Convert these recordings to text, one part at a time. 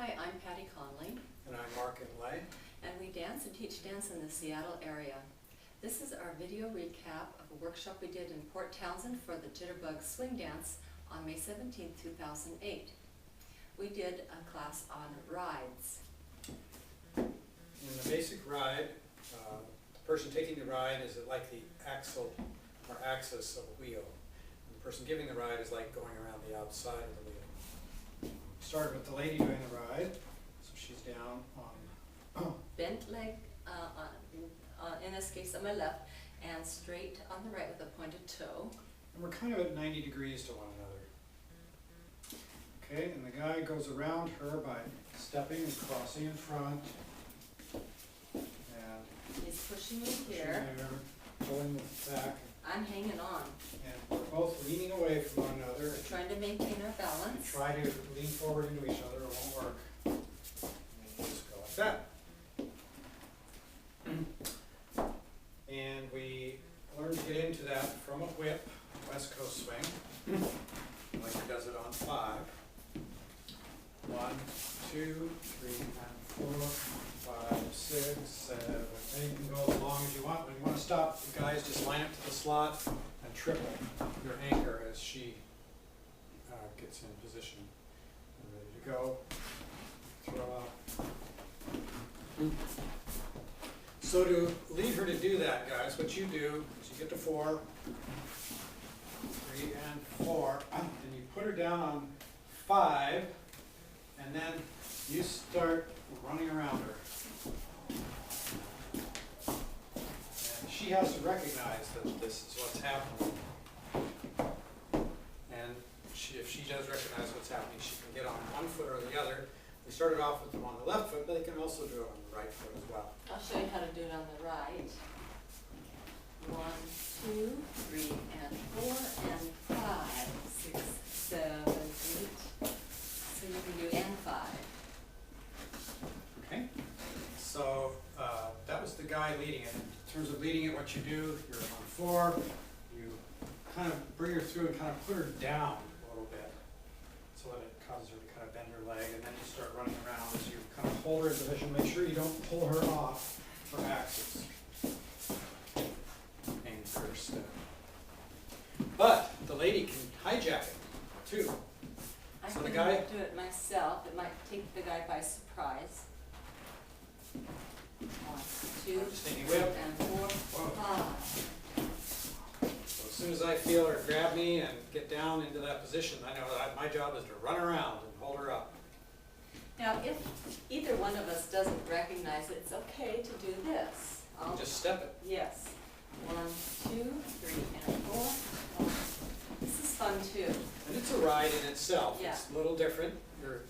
Hi, I'm Patty Conley, And I'm Mark Inlay. and we dance and teach dance in the Seattle area. This is our video recap of a workshop we did in Port Townsend for the Jitterbug Swing Dance on May 17, 2008. We did a class on rides. In the basic ride, the person taking the ride is like the axle or axis of a wheel. And the person giving the ride is like going around the outside of the wheel. Started with the lady doing the ride, so she's down on Bent leg, in this case on my left, and straight on the right with a pointed toe. and we're kind of at 90 degrees to one another. Okay, and the guy goes around her by stepping and crossing in front. And He's pushing me pushing here. there, pulling back, I'm hanging on. and we're both leaning away from one another. We're trying to maintain our We balance. try to lean forward into each other, it won't work. And you just go like that. And we learn to get into that from a whip, West Coast swing, like he does it on 5. 1, 2, 3, and 4, 5, 6, 7, 8. You can go as long as you want. When you want to stop, the guys just line up to the slot and triple your anchor as she gets in position. And ready to go. Throw out. So to lead her to do that, guys, what you do is you get to 4, 3, and 4, and you put her down on 5, and then you start running around her. And she has to recognize that this is what's happening. And if she does recognize what's happening, she can get on one foot or the other. We started off with them on the left foot, but they can also do it on the right foot as well. I'll show you how to do it on the right. 1, 2, 3, and 4, and 5, 6, 7, 8. So you can do and 5. Okay? So that was the guy leading it. In terms of leading it, what you do, you're on 4, you kind of bring her through and kind of put her down a little bit so that it causes her to kind of bend her leg, and then you start running around as you kind of hold her in position. Make sure you don't pull her off her axis. And first step. But the lady can hijack it too. I So can the guy- do it myself. It might take the guy by surprise. 1, 2, I'm just thinking whip. and 4, Whoa. 5. So as soon as I feel her grab me and get down into that position, I know that my job is to run around and hold her up. Now, if either one of us doesn't recognize it, it's okay to do this. I'll Just step it. Yes. 1, 2, 3, and 4. 5. This is fun too. And it's a ride in itself. Yeah. It's a little different,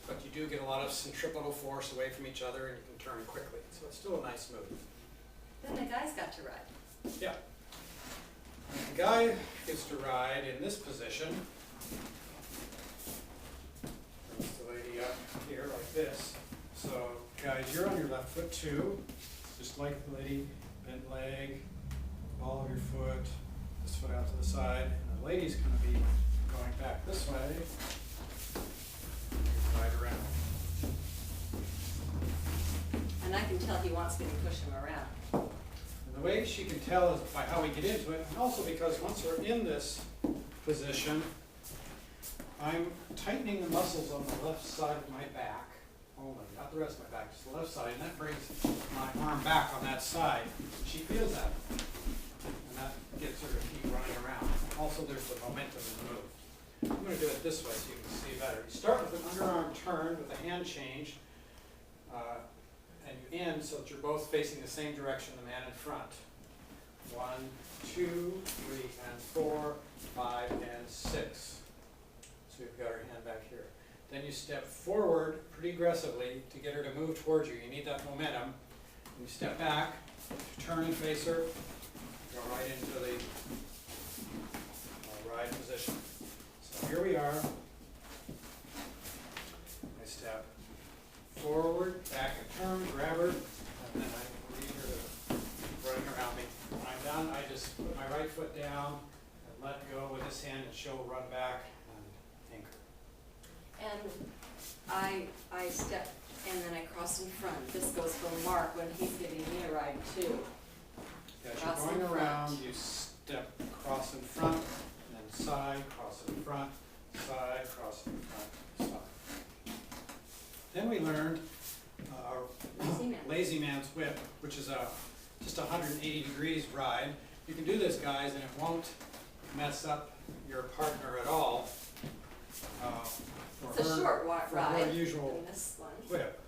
but you do get a lot of centripetal force away from each other, and you can turn quickly. So it's still a nice move. Then the guy's got to ride. Yeah. The guy gets to ride in this position. Brings the lady up here like this. So guys, you're on your left foot too. Just like the lady, bent leg, ball of your foot, this foot out to the side. And the lady's going to be going back this way. Ride around. And I can tell he wants me to push him around. And the way she can tell is by how we get into it, and also because once we're in this position, I'm tightening the muscles on the left side of my back, only, not the rest of my back, just the left side, and that brings my arm back on that side. She feels that, and that gets her to keep running around. Also, there's the momentum in the move. I'm going to do it this way so you can see better. You start with an underarm turn with a hand change, and you end so that you're both facing the same direction, the man in front. 1, 2, 3, and 4, 5, and 6. So you've got her hand back here. Then you step forward pretty aggressively to get her to move towards you. You need that momentum. And you step back, turn and face her, go right into the ride position. So here we are. I step forward, back and turn, grab her, and then I lead her to running around me. When I'm done, I just put my right foot down and let go with this hand, and she'll run back and anchor. And I step and then I cross in front. This goes for Mark when he's giving me a ride too. As Cross you're in going front. around, you step cross in front, and then side, cross in front, side, cross in front, side. Then we learned our lazy man's whip, which is just a 180 degrees ride. You can do this, guys, and it won't mess up your partner at all. It's a short ride her usual than this one. whip.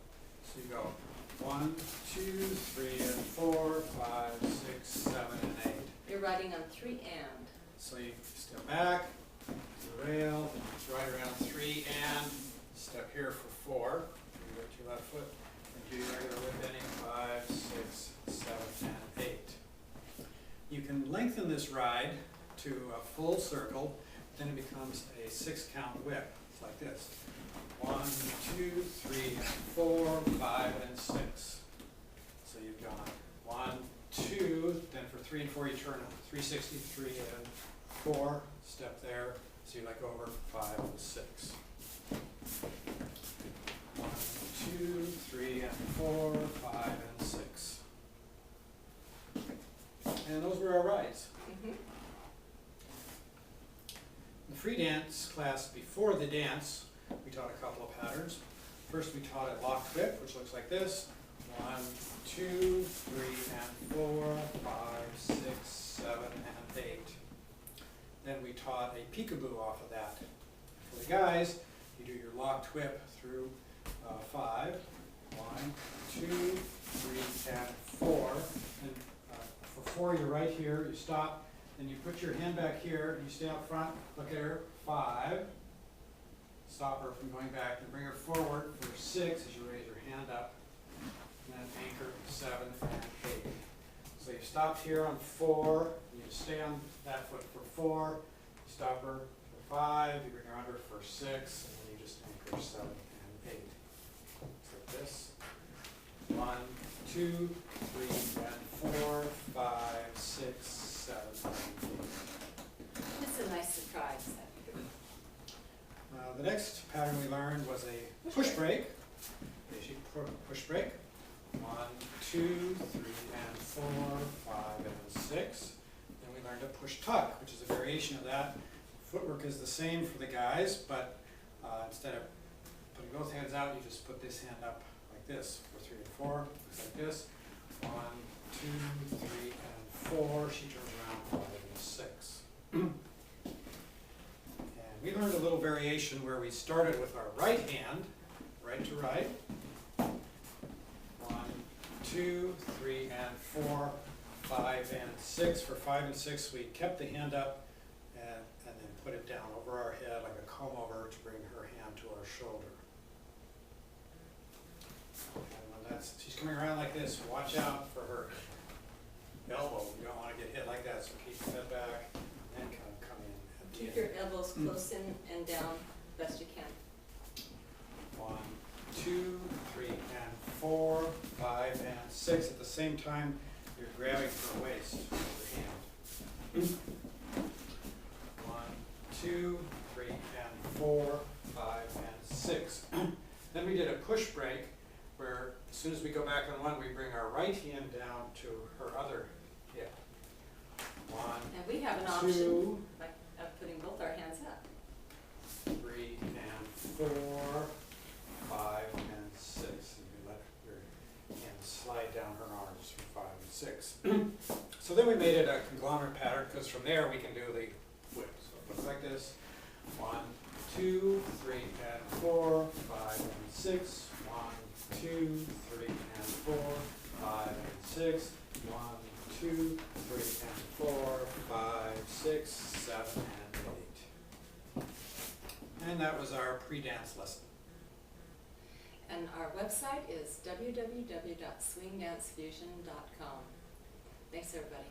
So you go 1, 2, 3, and 4, 5, 6, 7, and 8. You're riding on 3 and. So you step back to the rail, ride around 3 and step here for 4. You go to your left foot and do your regular whip ending 5, 6, 7, and 8. You can lengthen this ride to a full circle, then it becomes a 6-count whip. It's like this. 1, 2, 3, 4, 5, and 6. So you've gone 1, 2, then for 3 and 4 you turn 360, 3 and 4, step there, so you let go over 5 and 6. 1, 2, 3, and 4, 5, and 6. And those were our rides. In the free dance class before the dance, we taught a couple of patterns. First we taught a locked whip, which looks like this. 1, 2, 3, and 4, 5, 6, 7, and 8. Then we taught a peekaboo off of that. For the guys, you do your locked whip through 5. 1, 2, 3, and 4. And for 4, you're right here, you stop, then you put your hand back here, and you stay out front, look at her, 5. Stop her from going back, and bring her forward for 6 as you raise your hand up. And then anchor 7 and 8. So you stopped here on 4, you stay on that foot for 4, you stop her for 5, you bring her under for 6, and then you just anchor 7 and 8. So this. 1, 2, 3, and 4, 5, 6, 7, and 8. It's a nice surprise. The next pattern we learned was a push break. Push break. 1, 2, 3, and 4, 5, and 6. Then we learned a push tuck, which is a variation of that. Footwork is the same for the guys, but instead of putting both hands out, you just put this hand up like this for 3 and 4. Looks like this. 1, 2, 3, and 4. She turns around 5 and 6. We learned a little variation where we started with our right hand, right to right. 1, 2, 3, and 4, 5, and 6. For 5 and 6, we kept the hand up and then put it down over our head like a comb over to bring her hand to our shoulder. And when she's coming around like this, watch out for her elbow. You don't want to get hit like that, so keep your head back and then come in. Keep your elbows close in and down best you can. 1, 2, 3, and 4, 5, and 6. At the same time, you're grabbing her waist with your hand. 1, 2, 3, and 4, 5, and 6. Then we did a push break where as soon as we go back on one, we bring our right hand down to her other hip. 1, And we have an 2, option like of putting both our hands up. 3, and 4, 5, and 6. And you let your hand slide down her arms for 5 and 6. So then we made it a conglomerate pattern because from there we can do the whip. So it looks like this. 1, 2, 3, and 4, 5, and 6. 1, 2, 3, and 4, 5, and 6. 1, 2, 3, and 4, 5, 6, 7, and 8. And that was our pre-dance lesson. And our website is www.swingdancefusion.com. Thanks, everybody.